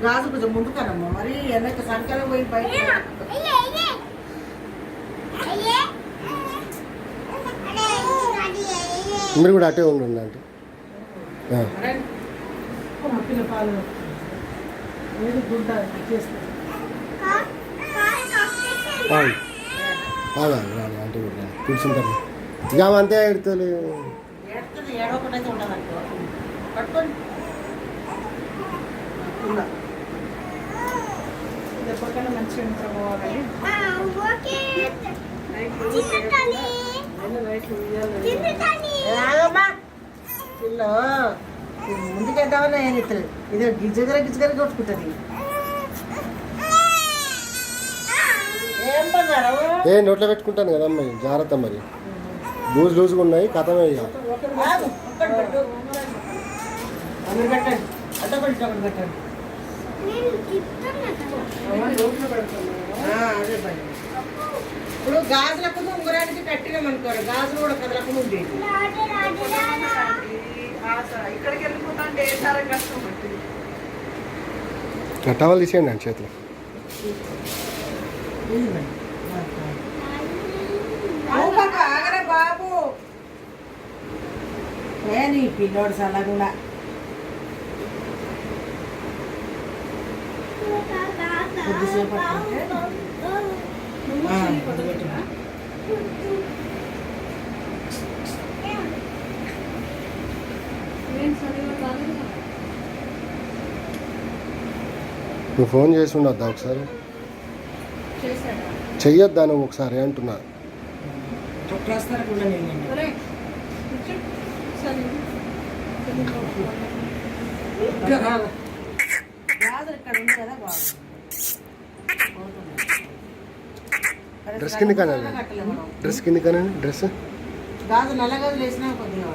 గాజు కొంచెం ముందుకనమ్మా మరి వెనక సంఖ్యలో పోయి బయట మీరు కూడా అటే ఉండండి అంటే పిల్ల పాలు ఏది గుడ్డ చేస్తారు అంటే కూడా కూర్చుంటారు ఇక అంతే ఎడుతుంది ఏడవకుండా ఉండదనుకో పట్టుకొని పక్కన మంచిగా నిద్రపోవాలి పిల్ల ముందుకెళ్తామని నేను ఇస్తుంది ఇది గిజ్జగర గిజ్జగర కొట్టుకుంటుంది ఏం బంగారం ఏ నోట్లో పెట్టుకుంటాను కదా అమ్మాయి జాగ్రత్త మరి లూజ్గా ఉన్నాయి కథమే ఇక పెట్టండి అడ్డపడి పెట్టండి అదే పని ఇప్పుడు గాజులకు ఉంగరానికి కట్టినాం అనుకోరు గాజులు కూడా కదలకుండా ఉండేది ఇక్కడికి వెళ్ళిపోతాంటే ఏ సారా కష్టం పట్టింది టవల్ తీసేయండి అండి చేతిలో ఆగరా బాబు ఏ నీ పిల్లోడు చల్లకుండా కొద్దిసేపు నువ్వు ఫోన్ చేసి ఉండొద్దా ఒకసారి చెయ్యొద్దా నువ్వు ఒకసారి అంటున్నా డ్రెస్ కింద కానండి డ్రెస్ కింద కానండి డ్రెస్ గాజు నల్ల గాజులు వేసినా కొద్దిగా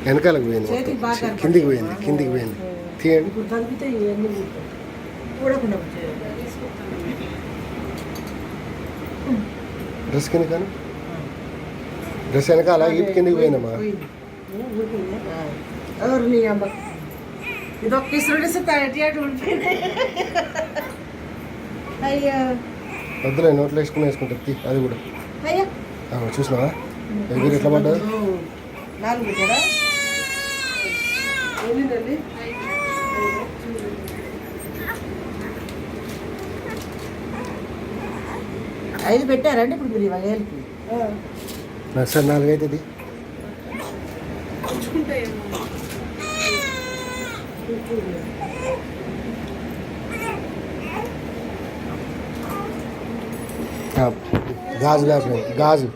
వెనకాలకు పోయింది కిందికి పోయింది తీయండి ఇప్పుడు తగ్గితే ఇవన్నీ కూడకుండా డ్రెస్ కింద కానీ డ్రెస్ వెనకాల ఇటు కిందికి పోయిందమ్మా ఎవరు నీ అమ్మ ఇది ఒక్క ఇసురుడిస్తే తేటి ఉండిపోయింది అయ్యో వద్దులే నోట్లో వేసుకుంటుంది అది కూడా అయ్యో చూసినావా ఎగురు ఎట్లా పడ్డది 4 పెట్టారా ఏంటండి 5 పెట్టారండి ఇప్పుడు మీరు 2000కి సార్ 4 అవుతుంది గాజు గాజు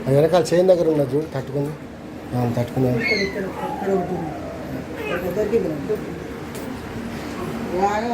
అది వెనకాల చైన్ దగ్గర ఉన్నది చూడు తట్టుకుంది తట్టుకున్నాను బాగా